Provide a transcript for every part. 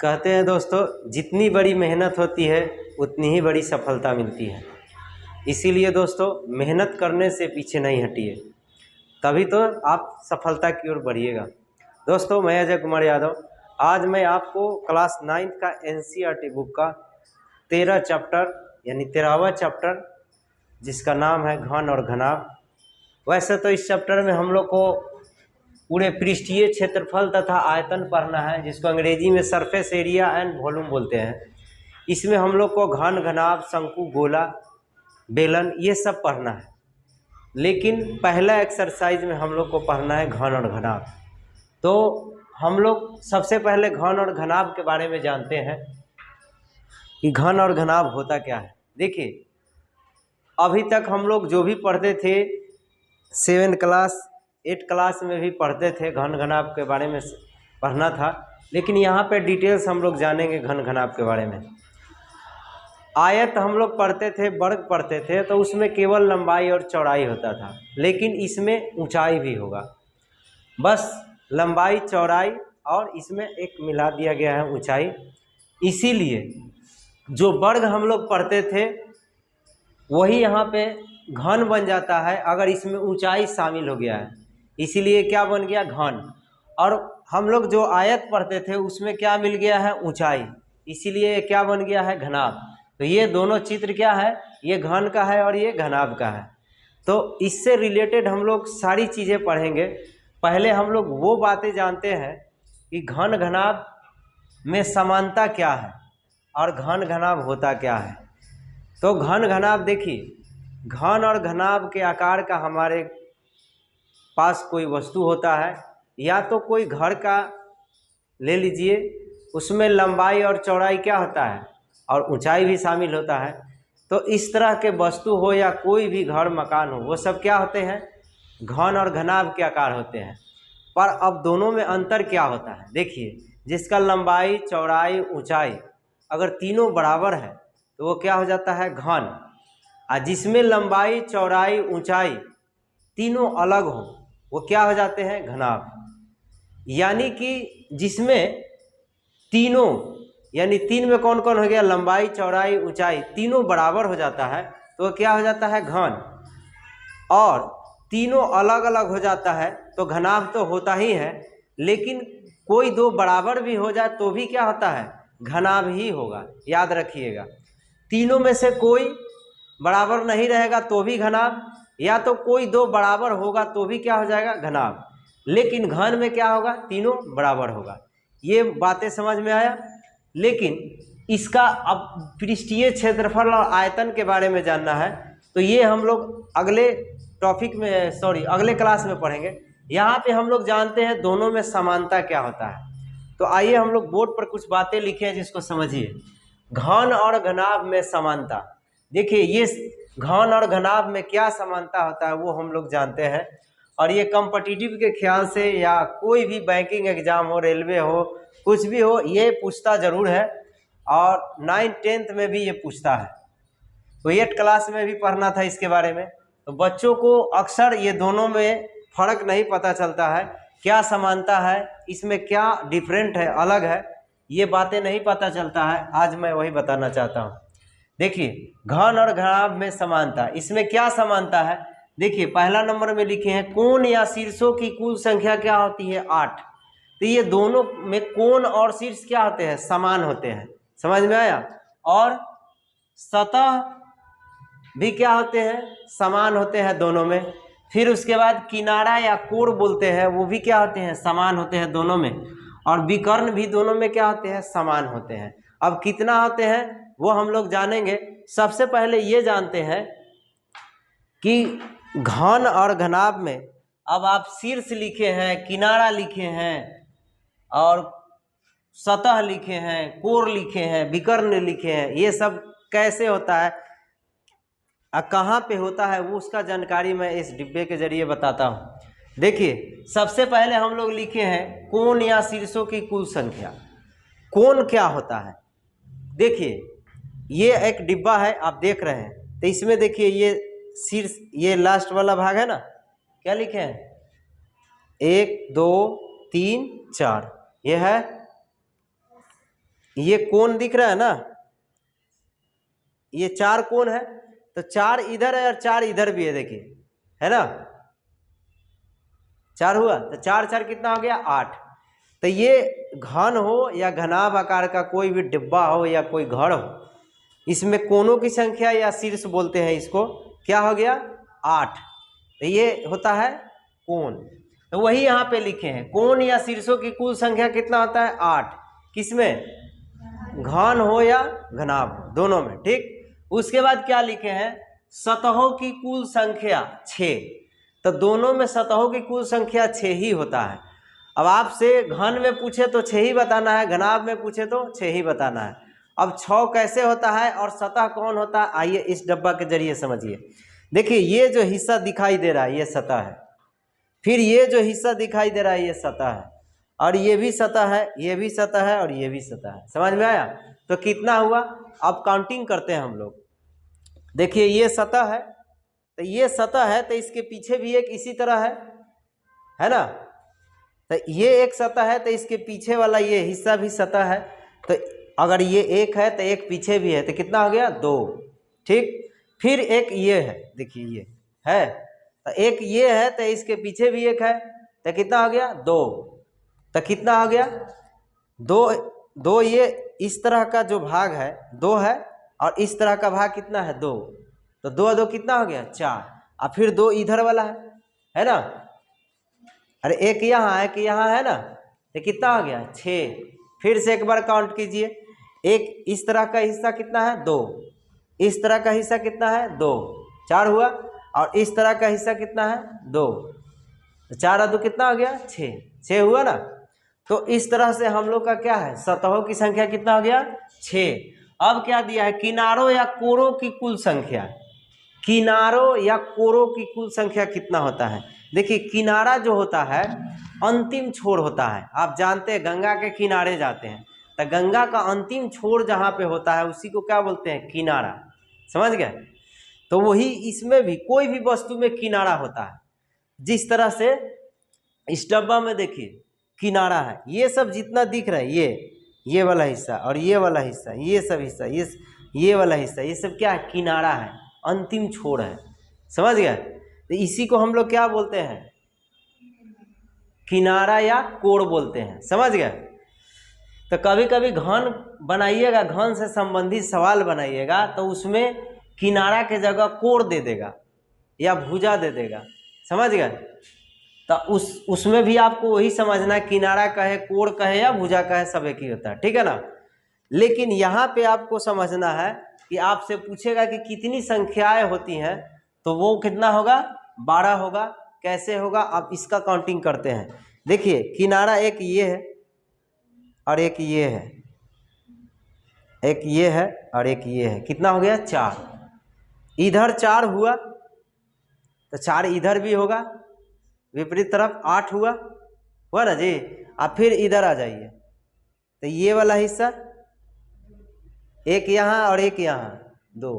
कहते हैं दोस्तों, जितनी बड़ी मेहनत होती है उतनी ही बड़ी सफलता मिलती है। इसीलिए दोस्तों, मेहनत करने से पीछे नहीं हटिए, तभी तो आप सफलता की ओर बढ़िएगा। दोस्तों, मैं अजय कुमार यादव, आज मैं आपको क्लास 9 का NCERT बुक का 13 चैप्टर यानी 13वां चैप्टर, जिसका नाम है घन और घनाभ। वैसे तो इस चैप्टर में हम लोग को पूरे पृष्ठीय क्षेत्रफल तथा आयतन पढ़ना है, जिसको अंग्रेजी में सरफेस एरिया एंड वॉल्यूम बोलते हैं। इसमें हम लोग को घन, घनाभ, शंकु, गोला, बेलन ये सब पढ़ना है। लेकिन पहला एक्सरसाइज में हम लोग को पढ़ना है घन और घनाभ। तो हम लोग सबसे पहले घन और घनाभ के बारे में जानते हैं कि घन और घनाभ होता क्या है। देखिए, अभी तक हम लोग जो भी पढ़ते थे 7 क्लास 8 क्लास में भी पढ़ते थे, घन घनाभ के बारे में पढ़ना था। लेकिन यहाँ पे डिटेल्स हम लोग जानेंगे घन घनाभ के बारे में। आयत हम लोग पढ़ते थे, वर्ग पढ़ते थे, तो उसमें केवल लंबाई और चौड़ाई होता था। लेकिन इसमें ऊंचाई भी होगा, बस लंबाई चौड़ाई और इसमें एक मिला दिया गया है ऊंचाई। इसीलिए जो वर्ग हम लोग पढ़ते थे वही यहाँ पे घन बन जाता है अगर इसमें ऊंचाई शामिल हो गया है। इसीलिए क्या बन गया? घन। और हम लोग जो आयत पढ़ते थे उसमें क्या मिल गया है? ऊंचाई। इसीलिए क्या बन गया है? घनाभ। तो ये दोनों चित्र क्या है? ये घन का है और ये घनाभ का है। तो इससे रिलेटेड हम लोग सारी चीज़ें पढ़ेंगे। पहले हम लोग वो बातें जानते हैं कि घन घनाभ में समानता क्या है और घन घनाभ होता क्या है। तो घन घनाभ देखिए, घन और घनाभ के आकार का हमारे पास कोई वस्तु होता है, या तो कोई घर का ले लीजिए, उसमें लंबाई और चौड़ाई क्या होता है और ऊंचाई भी शामिल होता है। तो इस तरह के वस्तु हो या कोई भी घर मकान हो, वो सब क्या होते हैं? घन और घनाभ के आकार होते हैं। पर अब दोनों में अंतर क्या होता है? देखिए, जिसका लंबाई चौड़ाई ऊंचाई अगर तीनों बराबर है तो वो क्या हो जाता है? घन। और जिसमें लंबाई चौड़ाई ऊंचाई तीनों अलग हो वो क्या हो जाते हैं? घनाभ। यानी कि जिसमें तीनों, यानी तीन में कौन कौन हो गया? लंबाई चौड़ाई ऊंचाई तीनों बराबर हो जाता है तो क्या हो जाता है? घन। और तीनों अलग अलग हो जाता है तो घनाभ तो होता ही है। लेकिन कोई दो बराबर भी हो जाए तो भी क्या होता है? घनाभ ही होगा। याद रखिएगा, तीनों में से कोई बराबर नहीं रहेगा तो भी घनाभ, या तो कोई दो बराबर होगा तो भी क्या हो जाएगा? घनाभ। लेकिन घन में क्या होगा? तीनों बराबर होगा। ये बातें समझ में आया। लेकिन इसका अब पृष्ठीय क्षेत्रफल और आयतन के बारे में जानना है तो ये हम लोग अगले टॉपिक में, अगले क्लास में पढ़ेंगे। यहाँ पे हम लोग जानते हैं दोनों में समानता क्या होता है। तो आइए हम लोग बोर्ड पर कुछ बातें लिखे हैं जिसको समझिए। घन और घनाभ में समानता। देखिए, ये घन और घनाभ में क्या समानता होता है वो हम लोग जानते हैं। और ये कॉम्पिटिटिव के ख्याल से या कोई भी बैंकिंग एग्जाम हो, रेलवे हो, कुछ भी हो, ये पूछता जरूर है। और 9th 10th में भी ये पूछता है। तो 8 क्लास में भी पढ़ना था इसके बारे में। तो बच्चों को अक्सर ये दोनों में फर्क नहीं पता चलता है, क्या समानता है, इसमें क्या डिफरेंट है, अलग है, ये बातें नहीं पता चलता है। आज मैं वही बताना चाहता हूँ। देखिए, घन और घनाभ में समानता, इसमें क्या समानता है? देखिए, पहला नंबर में लिखे हैं कोण या शीर्षों की कुल संख्या क्या होती है? 8। तो ये दोनों में कोण और शीर्ष क्या होते हैं? समान होते हैं। समझ में आया? और सतह भी क्या होते हैं? समान होते हैं दोनों में। फिर उसके बाद किनारा या कोण बोलते हैं, वो भी क्या होते हैं? समान होते हैं दोनों में। और विकर्ण भी दोनों में क्या होते हैं? समान होते हैं। अब कितना होते हैं वो हम लोग जानेंगे। सबसे पहले ये जानते हैं कि घन और घनाभ में अब आप शीर्ष लिखे हैं, किनारा लिखे हैं, और सतह लिखे हैं, कोण लिखे हैं, विकर्ण लिखे हैं, ये सब कैसे होता है, कहाँ पे होता है, वो उसका जानकारी मैं इस डिब्बे के जरिए बताता हूँ। देखिए, सबसे पहले हम लोग लिखे हैं कोण या शीर्षों की कुल संख्या। कोण क्या होता है? देखिए, ये एक डिब्बा है, आप देख रहे हैं। तो इसमें देखिए, ये शीर्ष, ये लास्ट वाला भाग है ना, क्या लिखे हैं? 1 2 3 4, ये है ये कोण दिख रहा है ना, ये 4 कोण है, तो 4 इधर है और 4 इधर भी है, देखिए है ना, 4 हुआ, तो 4 4 कितना हो गया 8। तो ये घन हो या घनाभ आकार का कोई भी डिब्बा हो या कोई घर हो, इसमें कोनों की संख्या या शीर्ष बोलते हैं इसको, क्या हो गया 8। तो ये होता है कोण। तो वही यहाँ पे लिखे हैं, कोण या शीर्षों की कुल संख्या कितना होता है 8, किसमें, घन हो या घनाभ हो, दोनों में, ठीक। उसके बाद क्या लिखे हैं, सतहों की कुल संख्या 6। तो दोनों में सतहों की कुल संख्या 6 ही होता है। अब आपसे घन में पूछे तो 6 ही बताना है, घनाभ में पूछे तो 6 ही बताना है। अब 6 कैसे होता है और सतह कौन होता है, आइए इस डब्बा के जरिए समझिए। देखिए ये जो हिस्सा दिखाई दे रहा है ये सतह है, फिर ये जो हिस्सा दिखाई दे रहा है ये सतह है, और ये भी सतह है, ये भी सतह है, और ये भी सतह है। समझ में आया? तो कितना हुआ, अब काउंटिंग करते हैं हम लोग। देखिए ये सतह है, तो ये सतह है, तो इसके पीछे भी एक इसी तरह है ना। तो ये एक सतह है, तो इसके पीछे वाला ये हिस्सा भी सतह है। तो अगर ये एक है तो एक पीछे भी है, तो कितना हो गया 2, ठीक। फिर एक ये है, देखिए ये है, तो एक ये है, तो इसके पीछे भी एक है, तो कितना हो गया 2। तो कितना हो गया 2, ये इस तरह का जो भाग है 2 है, और इस तरह का भाग कितना है 2, तो 2 2 कितना हो गया 4। और फिर 2 इधर वाला है ना, अरे एक यहाँ है ना, तो कितना हो गया 6। फिर से एक बार काउंट कीजिए, एक इस तरह का हिस्सा कितना है 2, इस तरह का हिस्सा कितना है 2, 4 हुआ, और इस तरह का हिस्सा कितना है 2, तो 4 और 2 कितना हो गया 6 हुआ ना। तो इस तरह से हम लोग का क्या है, सतहों की संख्या कितना हो गया 6। अब क्या दिया है, किनारों या कोरों की कुल संख्या, किनारों या कोरों की कुल संख्या कितना होता है। देखिए किनारा जो होता है अंतिम छोर होता है, आप जानते हैं गंगा के किनारे जाते हैं, तो गंगा का अंतिम छोर जहाँ पे होता है उसी को क्या बोलते हैं, किनारा। समझ गए? तो वही इसमें भी कोई भी वस्तु में किनारा होता है। जिस तरह से इस डब्बा में देखिए किनारा है, ये सब जितना दिख रहा है, ये वाला हिस्सा और ये वाला हिस्सा, ये सब हिस्सा, ये वाला हिस्सा, ये सब क्या है, किनारा है, अंतिम छोर है। समझ गए? तो इसी को हम लोग क्या बोलते हैं, किनारा या कोण बोलते हैं। समझ गए? तो कभी कभी घन बनाइएगा, घन से संबंधित सवाल बनाइएगा, तो उसमें किनारा के जगह कोण दे देगा या भुजा दे देगा। समझ गए? तो उसमें भी आपको वही समझना है, किनारा कहे, कोण कहे या भुजा कहे, सब एक ही होता है, ठीक है ना। लेकिन यहाँ पे आपको समझना है कि आपसे पूछेगा कि कितनी संख्याएं होती हैं, तो वो कितना होगा 12 होगा। कैसे होगा, आप इसका काउंटिंग करते हैं। देखिए किनारा एक ये है और एक ये है, एक ये है और एक ये है, कितना हो गया 4। इधर 4 हुआ तो 4 इधर भी होगा, विपरीत तरफ 8 हुआ ना जी। आप फिर इधर आ जाइए, तो ये वाला हिस्सा एक यहाँ और एक यहाँ 2,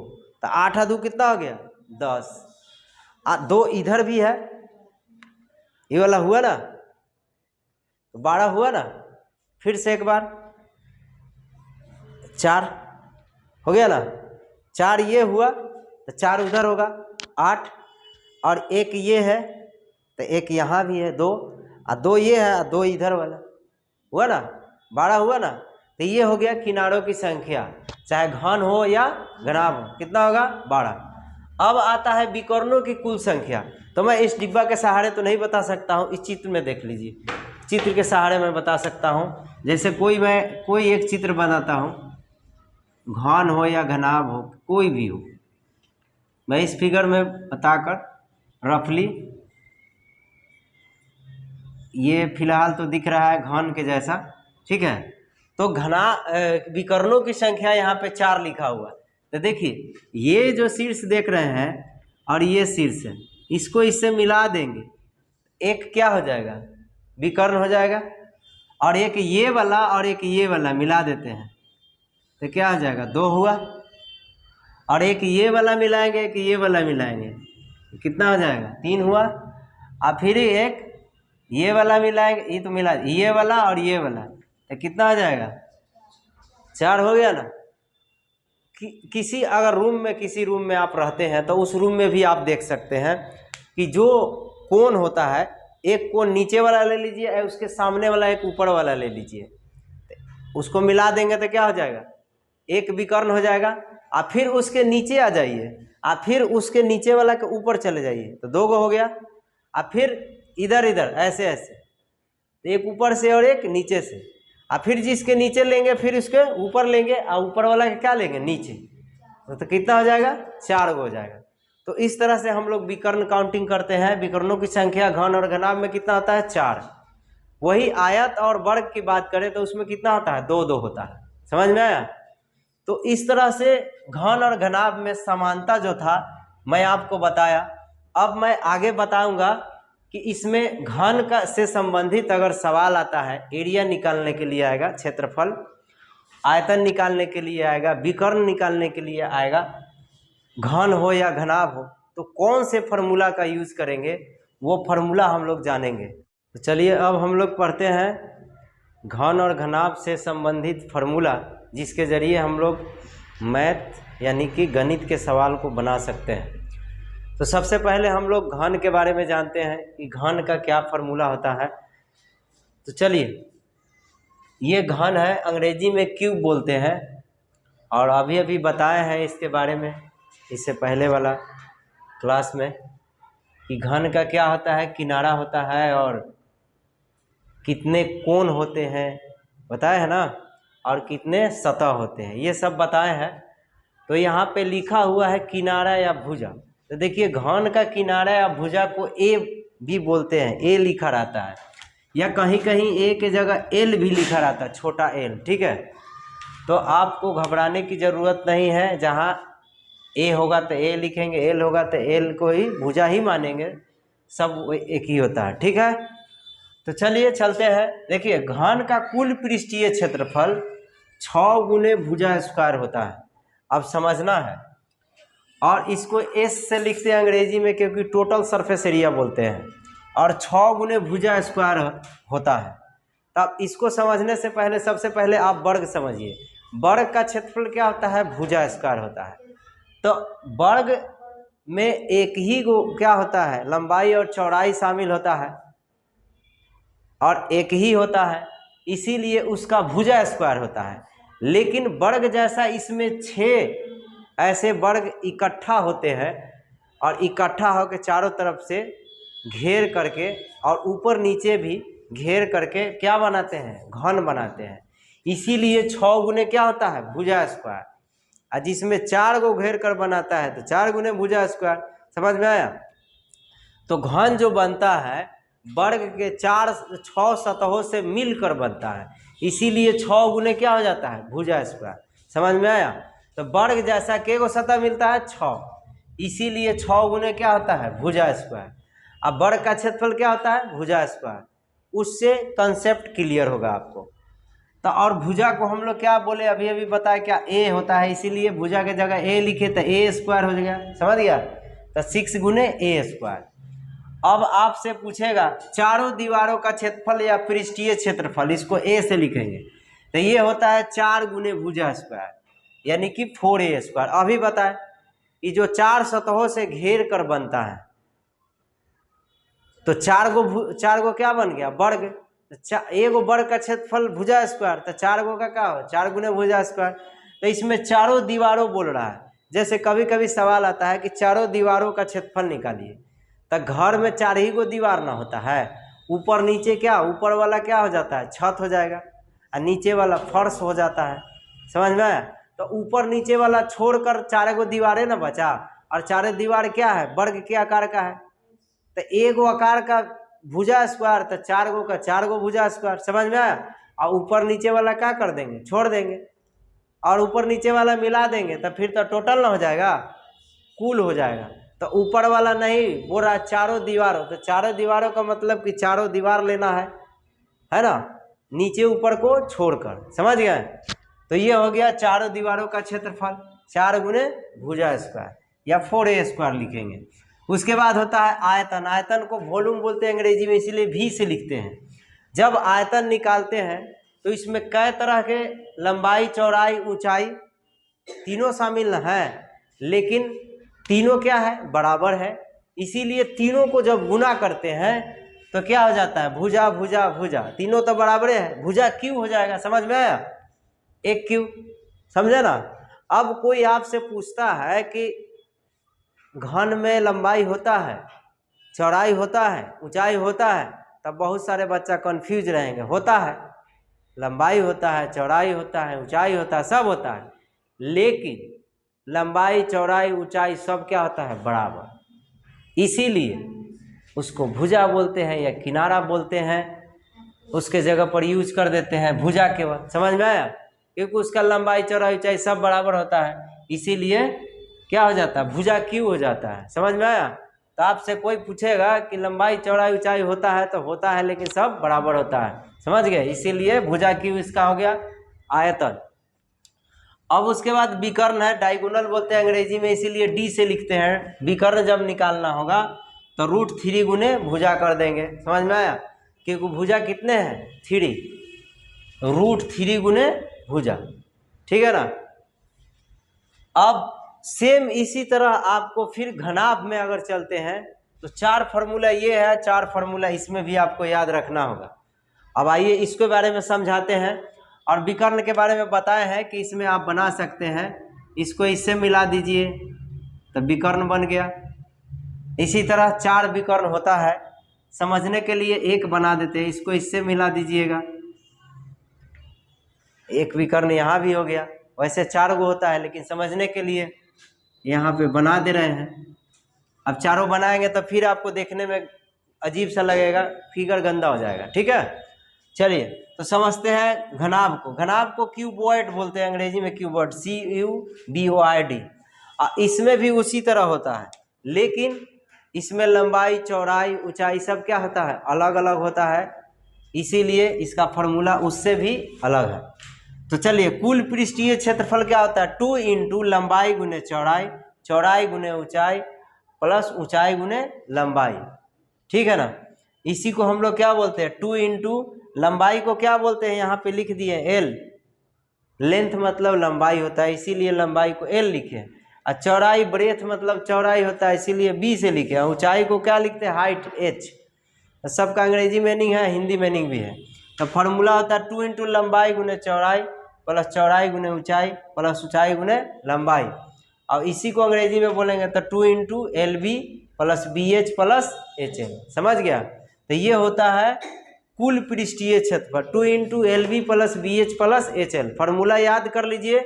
तो 8 और 2 कितना हो गया 10। 2 इधर भी है, ये वाला हुआ ना, तो 12 हुआ ना। फिर से एक बार 4 हो गया ना, 4 ये हुआ तो 4 उधर होगा 8, और एक ये है तो एक यहाँ भी है 2, और 2 ये है और 2 इधर वाला हुआ ना, 12 हुआ ना। तो ये हो गया किनारों की संख्या, चाहे घन हो या घनाभ हो, कितना होगा 12। अब आता है विकर्णों की कुल संख्या। तो मैं इस डिब्बा के सहारे तो नहीं बता सकता हूँ, इस चित्र में देख लीजिए, चित्र के सहारे मैं बता सकता हूँ। जैसे मैं कोई एक चित्र बनाता हूँ, घन हो या घनाभ हो, कोई भी हो, मैं इस फिगर में बताकर रफली, ये फिलहाल तो दिख रहा है घन के जैसा, ठीक है। तो विकर्णों की संख्या यहाँ पे 4 लिखा हुआ। तो देखिए ये जो शीर्ष देख रहे हैं और ये शीर्ष है, इसको इससे मिला देंगे, एक क्या हो जाएगा, विकर्ण हो जाएगा। और एक ये वाला और एक ये वाला मिला देते हैं तो क्या हो जाएगा 2 हुआ। और एक ये वाला मिलाएंगे, एक ये वाला मिलाएंगे, कितना हो जाएगा 3 हुआ। और फिर एक ये वाला मिलाएंगे, ये तो मिला, ये वाला और ये वाला, तो कितना हो जाएगा 4 हो गया ना। किसी अगर किसी रूम में आप रहते हैं तो उस रूम में भी आप देख सकते हैं कि जो कोण होता है, एक कोण नीचे वाला ले लीजिए और उसके सामने वाला एक ऊपर वाला ले लीजिए, उसको मिला देंगे तो क्या हो जाएगा, एक विकर्ण हो जाएगा। आप फिर उसके नीचे आ जाइए, आप फिर उसके नीचे वाला के ऊपर चले जाइए तो 2 गो हो गया। आप फिर इधर इधर ऐसे ऐसे, एक ऊपर से और एक नीचे से, और फिर जिसके नीचे लेंगे फिर उसके ऊपर लेंगे और ऊपर वाला के क्या लेंगे, नीचे, तो कितना हो जाएगा, 4 गो हो जाएगा। तो इस तरह से हम लोग विकर्ण काउंटिंग करते हैं। विकर्णों की संख्या घन और घनाभ में कितना होता है, 4। वही आयत और वर्ग की बात करें तो उसमें कितना होता है, 2-2 होता है। समझ में आया। तो इस तरह से घन और घनाभ में समानता जो था मैं आपको बताया। अब मैं आगे बताऊंगा कि इसमें घन का से संबंधित अगर सवाल आता है, एरिया निकालने के लिए आएगा, क्षेत्रफल, आयतन निकालने के लिए आएगा, विकर्ण निकालने के लिए आएगा, घन हो या घनाभ हो, तो कौन से फॉर्मूला का यूज करेंगे वो फॉर्मूला हम लोग जानेंगे। तो चलिए अब हम लोग पढ़ते हैं घन और घनाभ से संबंधित फॉर्मूला, जिसके ज़रिए हम लोग मैथ यानी कि गणित के सवाल को बना सकते हैं। तो सबसे पहले हम लोग घन के बारे में जानते हैं कि घन का क्या फॉर्मूला होता है। तो चलिए, ये घन है, अंग्रेजी में क्यूब बोलते हैं, और अभी अभी बताए हैं इसके बारे में इससे पहले वाला क्लास में कि घन का क्या होता है, किनारा होता है और कितने कोण होते हैं बताए हैं ना, और कितने सतह होते हैं, ये सब बताए हैं। तो यहाँ पे लिखा हुआ है किनारा या भुजा। तो देखिए, घन का किनारा या भुजा को ए भी बोलते हैं, ए लिखा रहता है, या कहीं कहीं ए के जगह एल भी लिखा रहता है, छोटा एल, ठीक है। तो आपको घबराने की ज़रूरत नहीं है, जहाँ ए होगा तो ए लिखेंगे, एल होगा तो एल को ही भुजा ही मानेंगे, सब एक ही होता है, ठीक है। तो चलिए चलते हैं। देखिए, घन का कुल पृष्ठीय क्षेत्रफल 6 गुने भुजा स्क्वायर होता है। अब समझना है, और इसको एस से लिखते हैं अंग्रेजी में, क्योंकि टोटल सरफेस एरिया बोलते हैं, और 6 गुने भुजा स्क्वायर होता है। तब इसको समझने से पहले सबसे पहले आप वर्ग समझिए। वर्ग का क्षेत्रफल क्या होता है, भुजा स्क्वायर होता है। तो वर्ग में एक ही गो क्या होता है, लंबाई और चौड़ाई शामिल होता है, और एक ही होता है, इसीलिए उसका भुजा स्क्वायर होता है। लेकिन वर्ग जैसा इसमें 6 ऐसे वर्ग इकट्ठा होते हैं, और इकट्ठा होकर चारों तरफ से घेर करके और ऊपर नीचे भी घेर करके क्या बनाते हैं, घन बनाते हैं। इसीलिए 6 गुने क्या होता है, भुजा स्क्वायर। और जिसमें 4 गो घेर कर बनाता है तो 4 गुने भुजा स्क्वायर। समझ में आया। तो घन जो बनता है वर्ग के 6 सतहों से मिलकर बनता है, इसीलिए 6 गुने क्या हो जाता है, भुजा स्क्वायर। समझ में आया। तो वर्ग जैसा के गो सतह मिलता है, 6, इसीलिए 6 गुने क्या होता है, भुजा स्क्वायर। अब वर्ग का क्षेत्रफल क्या होता है, भुजा स्क्वायर। उससे कंसेप्ट क्लियर होगा आपको। तो और भुजा को हम लोग क्या बोले, अभी अभी बताया क्या, ए होता है, इसीलिए भुजा के जगह ए लिखे तो ए स्क्वायर हो जाएगा। समझ गया। तो 6 गुने ए स्क्वायर। अब आपसे पूछेगा चारों दीवारों का क्षेत्रफल या पृष्ठीय क्षेत्रफल, इसको ए से लिखेंगे तो ये होता है 4 गुने भुजा स्क्वायर, यानी कि 4a स्क्वायर। अभी बताएं कि जो 4 सतहों से घेर कर बनता है, तो 4 गो क्या बन गया, वर्ग। एगो वर्ग का क्षेत्रफल भुजा स्क्वायर, तो 4 गो का क्या हो, 4 गुने भुजा स्क्वायर। तो इसमें चारों दीवारों बोल रहा है। जैसे कभी कभी सवाल आता है कि चारों दीवारों का क्षेत्रफल निकालिए, तो घर में 4 ही गो दीवार ना होता है, ऊपर नीचे क्या, ऊपर वाला क्या हो जाता है, छत हो जाएगा, और नीचे वाला फर्श हो जाता है। समझ में आया। तो ऊपर नीचे वाला छोड़कर 4 गो दीवारें ना बचा, और 4 दीवार क्या है, वर्ग के आकार का है। तो एगो आकार का भुजा स्क्वायर, तो 4 गो का 4 गो भुजा स्क्वायर। समझ में आया। और ऊपर नीचे वाला क्या कर देंगे, छोड़ देंगे, और ऊपर नीचे वाला मिला देंगे, तो फिर तो टोटल ना हो जाएगा, कुल हो जाएगा। तो ऊपर वाला नहीं बोल रहा, चारों दीवारों, तो चारों दीवारों का मतलब कि चारों दीवार लेना है ना, नीचे ऊपर को छोड़कर। समझ गए। तो ये हो गया चारों दीवारों का क्षेत्रफल, 4 गुने भुजा स्क्वायर, या 4a स्क्वायर लिखेंगे। उसके बाद होता है आयतन। आयतन को वॉल्यूम बोलते हैं अंग्रेजी में, इसीलिए भी से लिखते हैं। जब आयतन निकालते हैं तो इसमें कई तरह के लंबाई, चौड़ाई, ऊंचाई तीनों शामिल है, लेकिन तीनों क्या है, बराबर है। इसीलिए तीनों को जब गुना करते हैं तो क्या हो जाता है, भुजा भुजा भुजा, तीनों तो बराबर है, भुजा क्यों हो जाएगा, समझ में आया, एक क्यों, समझे ना। अब कोई आपसे पूछता है कि घन में लंबाई होता है, चौड़ाई होता है, ऊंचाई होता है, तब बहुत सारे बच्चा कंफ्यूज रहेंगे। होता है, लंबाई होता है, चौड़ाई होता है, ऊंचाई होता है, सब होता है, लेकिन लंबाई, चौड़ाई, ऊंचाई सब क्या होता है, बराबर। इसीलिए उसको भुजा बोलते हैं या किनारा बोलते हैं, उसके जगह पर यूज कर देते हैं भुजा केवल, समझ में आया, क्योंकि उसका लंबाई, चौड़ाई, ऊंचाई सब बराबर होता है, इसीलिए क्या हो जाता है, भुजा क्यों हो जाता है, समझ में आया। तो आपसे कोई पूछेगा कि लंबाई, चौड़ाई, ऊंचाई होता है, तो होता है, लेकिन सब बराबर होता है, समझ गए, इसीलिए भुजा क्यों इसका हो गया आयतन। अब उसके बाद विकर्ण है, डायगोनल बोलते हैं अंग्रेजी में, इसीलिए डी से लिखते हैं। विकर्ण जब निकालना होगा तो √3 गुने भुजा कर देंगे, समझ में आया, क्योंकि भुजा कितने हैं, 3, √3 गुने भुजा, ठीक है ना। अब सेम इसी तरह आपको फिर घनाभ में अगर चलते हैं तो 4 फार्मूला ये है, 4 फार्मूला इसमें भी आपको याद रखना होगा। अब आइए इसके बारे में समझाते हैं, और विकर्ण के बारे में बताए हैं कि इसमें आप बना सकते हैं, इसको इससे मिला दीजिए तो विकर्ण बन गया। इसी तरह 4 विकर्ण होता है, समझने के लिए एक बना देते हैं, इसको इससे मिला दीजिएगा, एक विकर्ण यहाँ भी हो गया। वैसे 4 गो होता है, लेकिन समझने के लिए यहाँ पे बना दे रहे हैं। अब चारों बनाएंगे तो फिर आपको देखने में अजीब सा लगेगा, फिगर गंदा हो जाएगा, ठीक है। चलिए तो समझते हैं घनाभ को। घनाभ को क्यूबॉइड बोलते हैं अंग्रेजी में, क्यूबॉइड, CUBOID। इसमें भी उसी तरह होता है, लेकिन इसमें लंबाई, चौड़ाई, ऊंचाई सब क्या होता है, अलग अलग होता है, इसीलिए इसका फॉर्मूला उससे भी अलग है। तो चलिए, कुल पृष्ठीय क्षेत्रफल क्या होता है, 2 इंटू लंबाई गुने चौड़ाई, चौड़ाई गुने ऊंचाई, प्लस ऊंचाई गुने लंबाई, ठीक है ना। इसी को हम लोग क्या बोलते हैं, 2 इंटू लंबाई को क्या बोलते हैं, यहाँ पे लिख दिए L, लेंथ मतलब लंबाई होता है, इसीलिए लंबाई को L लिखे। और चौड़ाई, ब्रेथ मतलब चौड़ाई होता है, इसीलिए B से लिखे। और ऊंचाई को क्या लिखते हैं, हाइट, H। सबका अंग्रेजी मीनिंग है, हिंदी मीनिंग भी है। तो फार्मूला होता है 2 इंटू लंबाई गुने चौड़ाई, प्लस चौड़ाई गुने ऊंचाई, प्लस ऊंचाई गुने लंबाई। और इसी को अंग्रेजी में बोलेंगे तो 2 into LB plus BH plus HL, समझ गया। तो ये होता है कुल पृष्ठीय क्षेत्रफल, 2 into LB plus BH plus HL। Formula याद कर लीजिए,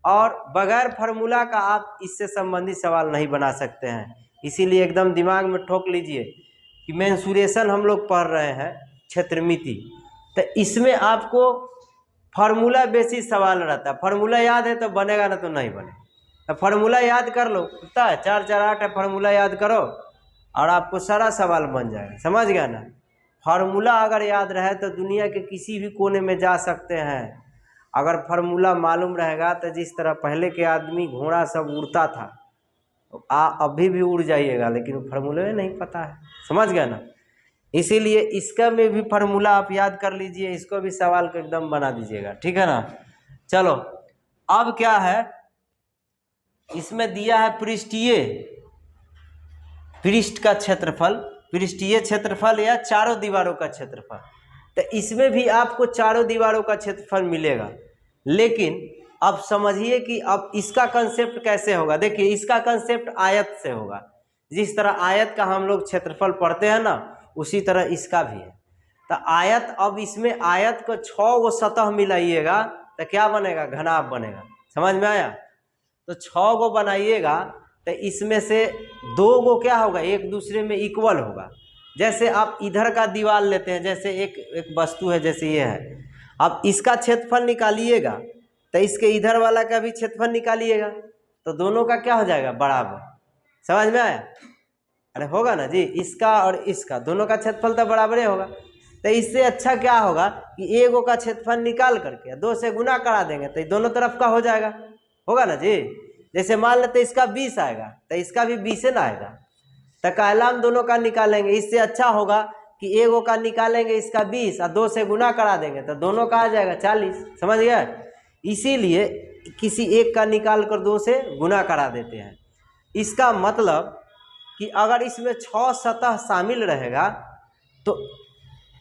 और बगैर फार्मूला का आप इससे संबंधित सवाल नहीं बना सकते हैं, इसीलिए एकदम दिमाग में ठोक लीजिए कि मेंसुरेशन हम लोग पढ़ रहे हैं, क्षेत्रमिति, तो इसमें आपको फार्मूला बेसिस सवाल रहता है। फार्मूला याद है तो बनेगा, ना तो नहीं बने। तो फार्मूला याद कर लो, कितना है, 4 4 8 है, फार्मूला याद करो और आपको सारा सवाल बन जाएगा, समझ गया ना। फार्मूला अगर याद रहे तो दुनिया के किसी भी कोने में जा सकते हैं। अगर फार्मूला मालूम रहेगा तो जिस तरह पहले के आदमी घोड़ा सब उड़ता था, तो अभी भी उड़ जाइएगा, लेकिन फार्मूला में नहीं पता है, समझ गया ना। इसीलिए इसका में भी फार्मूला आप याद कर लीजिए, इसको भी सवाल को एकदम बना दीजिएगा, ठीक है ना। चलो, अब क्या है, इसमें दिया है पृष्ठ का क्षेत्रफल, पृष्ठीय क्षेत्रफल या चारों दीवारों का क्षेत्रफल। तो इसमें भी आपको चारों दीवारों का क्षेत्रफल मिलेगा, लेकिन अब समझिए कि अब इसका कंसेप्ट कैसे होगा। देखिए, इसका कंसेप्ट आयत से होगा, जिस तरह आयत का हम लोग क्षेत्रफल पढ़ते हैं ना, उसी तरह इसका भी है। तो आयत, अब इसमें आयत को 6 गो सतह मिलाइएगा तो क्या बनेगा, घनाभ बनेगा, समझ में आया। तो 6 गो बनाइएगा तो इसमें से 2 गो क्या होगा, एक दूसरे में इक्वल होगा। जैसे आप इधर का दीवार लेते हैं, जैसे एक वस्तु है, जैसे ये है, आप इसका क्षेत्रफल निकालिएगा तो इसके इधर वाला का भी क्षेत्रफल निकालिएगा, तो दोनों का क्या हो जाएगा, बराबर, समझ में आया। अरे होगा ना जी, इसका और इसका दोनों का क्षेत्रफल तो बराबर ही होगा। तो इससे अच्छा क्या होगा कि एगो का क्षेत्रफल निकाल करके 2 से गुना करा देंगे तो दोनों तरफ का हो जाएगा, होगा ना जी। जैसे मान लेते इसका 20 आएगा तो इसका भी 20 ना आएगा, तो कायला हम दोनों का निकालेंगे। इससे अच्छा होगा कि एगो का निकालेंगे इसका 20 और 2 से गुना करा देंगे तो दोनों का आ जाएगा 40, समझ गया। इसीलिए किसी एक का निकाल कर 2 से गुना करा देते हैं। इसका मतलब कि अगर इसमें 6 सतह शामिल रहेगा तो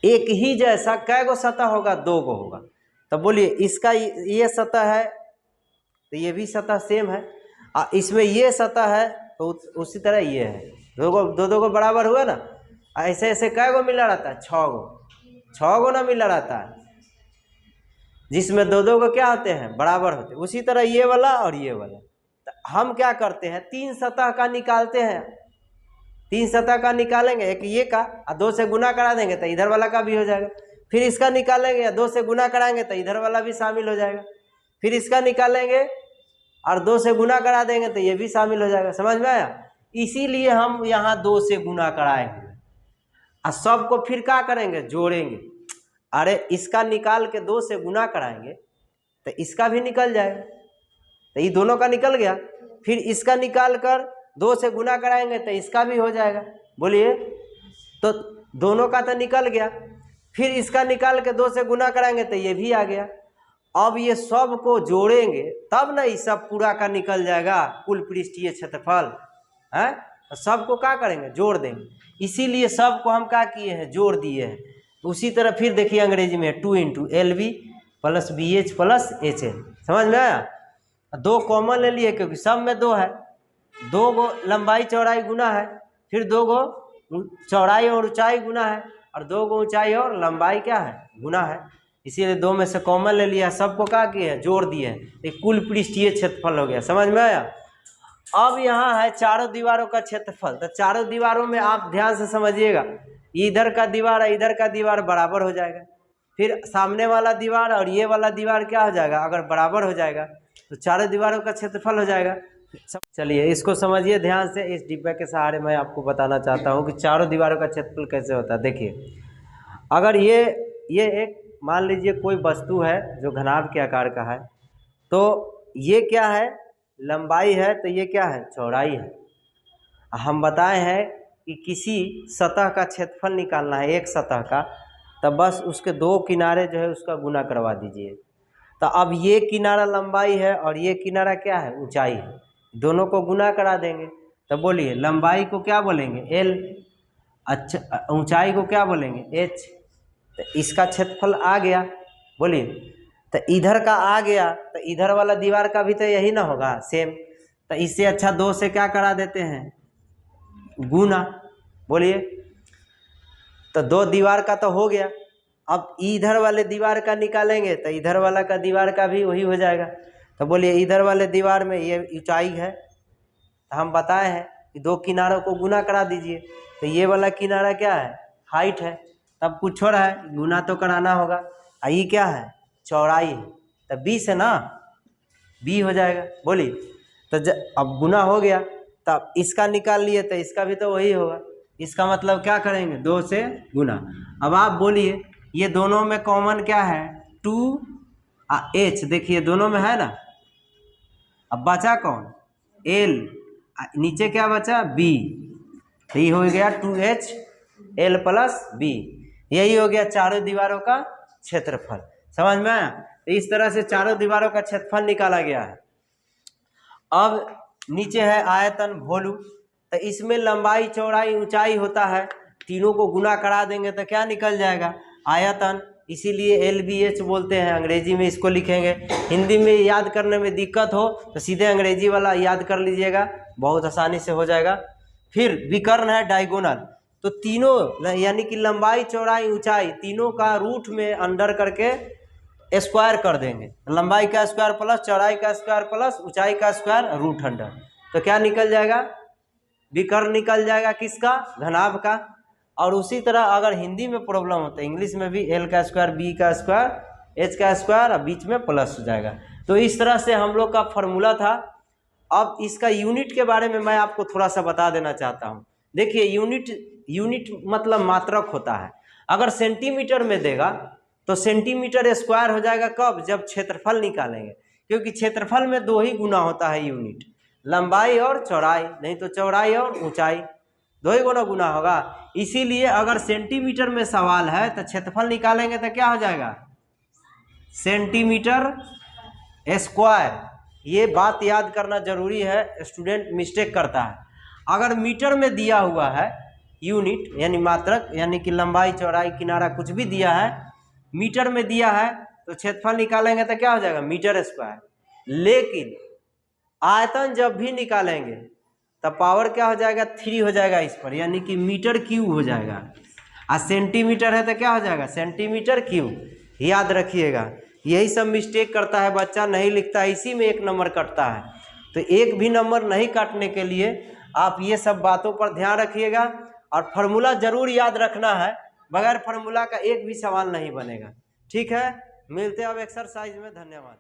एक ही जैसा कै गो सतह होगा, 2 गो होगा। तो बोलिए इसका ये सतह है तो ये भी सतह सेम है, और इसमें ये सतह है तो उसी तरह ये है, दो गो बराबर हुआ ना। ऐसे ऐसे कै गो मिला रहता है, 6 गो ना मिला रहता है, जिसमें 2 गो क्या होते हैं, बराबर होते हैं। उसी तरह ये वाला और ये वाला, तो हम क्या करते हैं 3 सतह का निकालते हैं। 3 सतह का निकालेंगे, एक ये का और 2 से गुना करा देंगे तो इधर वाला का भी हो जाएगा। फिर इसका निकालेंगे या 2 से गुना कराएंगे तो इधर वाला भी शामिल हो जाएगा। फिर इसका निकालेंगे और 2 से गुना करा देंगे तो ये भी शामिल हो जाएगा, समझ में आया। इसीलिए हम यहाँ 2 से गुना कराए हुए और सबको फिर क्या करेंगे, जोड़ेंगे। अरे इसका निकाल के 2 से गुना कराएंगे तो इसका भी निकल जाएगा, तो ये दोनों का निकल गया। फिर इसका निकाल कर 2 से गुना कराएंगे तो इसका भी हो जाएगा। बोलिए, तो दोनों का तो निकल गया। फिर इसका निकाल के 2 से गुना कराएंगे तो ये भी आ गया। अब ये सब को जोड़ेंगे तब ना ये सब पूरा का निकल जाएगा, कुल पृष्ठीय क्षेत्रफल है। तो सबको क्या करेंगे, जोड़ देंगे। इसीलिए सबको हम क्या किए हैं, जोड़ दिए हैं। उसी तरह फिर देखिए अंग्रेजी में 2 × LB + BH + HL, समझ में आया। 2 कॉमन ले लिए क्योंकि सब में 2 है। 2 गो लंबाई चौड़ाई गुना है, फिर 2 गो चौड़ाई और ऊंचाई गुना है, और 2 गो ऊंचाई और लंबाई क्या है, गुना है। इसीलिए 2 में से कॉमन ले लिया, सबको क्या किए, जोड़ दिए हैं। एक कुल पृष्ठीय क्षेत्रफल हो गया, समझ में आया। अब यहाँ है चारों दीवारों का क्षेत्रफल। तो चारों दीवारों में आप ध्यान से समझिएगा, इधर का दीवार और इधर का दीवार बराबर हो जाएगा। फिर सामने वाला दीवार और ये वाला दीवार क्या हो जाएगा, अगर बराबर हो जाएगा तो चारों दीवारों का क्षेत्रफल हो जाएगा। चलिए इसको समझिए ध्यान से। इस डिब्बे के सहारे मैं आपको बताना चाहता हूँ कि चारों दीवारों का क्षेत्रफल कैसे होता है। देखिए, अगर ये एक मान लीजिए कोई वस्तु है जो घनाभ के आकार का है, तो ये क्या है, लंबाई है, तो ये क्या है, चौड़ाई है। हम बताए हैं कि किसी सतह का क्षेत्रफल निकालना है, एक सतह का, तब बस उसके 2 किनारे जो है उसका गुना करवा दीजिए। तो अब ये किनारा लंबाई है और ये किनारा क्या है, ऊंचाई है, दोनों को गुना करा देंगे। तो बोलिए लंबाई को क्या बोलेंगे, L, अच्छा ऊंचाई को क्या बोलेंगे, H। तो इसका क्षेत्रफल आ गया। बोलिए, तो इधर का आ गया तो इधर वाला दीवार का भी तो यही ना होगा, सेम। तो इससे अच्छा 2 से क्या करा देते हैं, गुना। बोलिए, तो 2 दीवार का तो हो गया। अब इधर वाले दीवार का निकालेंगे तो इधर वाला का दीवार का भी वही हो जाएगा। तो बोलिए इधर वाले दीवार में ये ऊंचाई है, तो हम बताए हैं कि 2 किनारों को गुना करा दीजिए। तो ये वाला किनारा क्या है, हाइट है, तब कुछ हो रहा है, गुना तो कराना होगा। और ये क्या है, चौड़ाई है, तो 20 है ना, B हो जाएगा। बोलिए, तो अब गुना हो गया, तब इसका निकाल लिए तो इसका भी तो वही होगा। इसका मतलब क्या करेंगे, 2 से गुना। अब आप बोलिए ये दोनों में कॉमन क्या है, 2 और H, देखिए दोनों में है ना। अब बचा कौन, L, नीचे क्या बचा, B। यही हो गया 2H L + B, यही हो गया चारों दीवारों का क्षेत्रफल। समझ में आया। तो इस तरह से चारों दीवारों का क्षेत्रफल निकाला गया है। अब नीचे है आयतन, वॉल्यूम। तो इसमें लंबाई चौड़ाई ऊंचाई होता है, तीनों को गुना करा देंगे तो क्या निकल जाएगा, आयतन। इसीलिए LBH बोलते हैं, अंग्रेजी में इसको लिखेंगे। हिंदी में याद करने में दिक्कत हो तो सीधे अंग्रेजी वाला याद कर लीजिएगा, बहुत आसानी से हो जाएगा। फिर विकर्ण है, डायगोनल। तो तीनों यानी कि लंबाई चौड़ाई ऊंचाई तीनों का रूट में अंडर करके स्क्वायर कर देंगे। लंबाई का स्क्वायर प्लस चौड़ाई का स्क्वायर प्लस ऊंचाई का स्क्वायर रूट अंडर, तो क्या निकल जाएगा, विकर्ण निकल जाएगा, किसका, घनाभ का। और उसी तरह अगर हिंदी में प्रॉब्लम होता है, इंग्लिश में भी L का स्क्वायर, B का स्क्वायर, H का स्क्वायर, और बीच में प्लस हो जाएगा। तो इस तरह से हम लोग का फॉर्मूला था। अब इसका यूनिट के बारे में मैं आपको थोड़ा सा बता देना चाहता हूँ। देखिए यूनिट मतलब मात्रक होता है। अगर सेंटीमीटर में देगा तो सेंटीमीटर स्क्वायर हो जाएगा, कब, जब क्षेत्रफल निकालेंगे, क्योंकि क्षेत्रफल में 2 ही गुना होता है यूनिट, लंबाई और चौड़ाई, नहीं तो चौड़ाई और ऊंचाई। दो ही गुना गुना होगा। इसीलिए अगर सेंटीमीटर में सवाल है तो क्षेत्रफल निकालेंगे तो क्या हो जाएगा, सेंटीमीटर स्क्वायर। ये बात याद करना जरूरी है, स्टूडेंट मिस्टेक करता है। अगर मीटर में दिया हुआ है यूनिट यानी मात्रक, यानी कि लंबाई चौड़ाई किनारा कुछ भी दिया है, मीटर में दिया है तो क्षेत्रफल निकालेंगे तो क्या हो जाएगा, मीटर स्क्वायर। लेकिन आयतन जब भी निकालेंगे तब पावर क्या हो जाएगा, 3 हो जाएगा इस पर, यानी कि मीटर क्यूब हो जाएगा। और सेंटीमीटर है तो क्या हो जाएगा, सेंटीमीटर क्यूब। याद रखिएगा, यही सब मिस्टेक करता है बच्चा, नहीं लिखता है, इसी में 1 नंबर कटता है। तो 1 भी नंबर नहीं काटने के लिए आप ये सब बातों पर ध्यान रखिएगा। और फार्मूला जरूर याद रखना है, बगैर फार्मूला का एक भी सवाल नहीं बनेगा। ठीक है, मिलते हैं अब एक्सरसाइज में। धन्यवाद।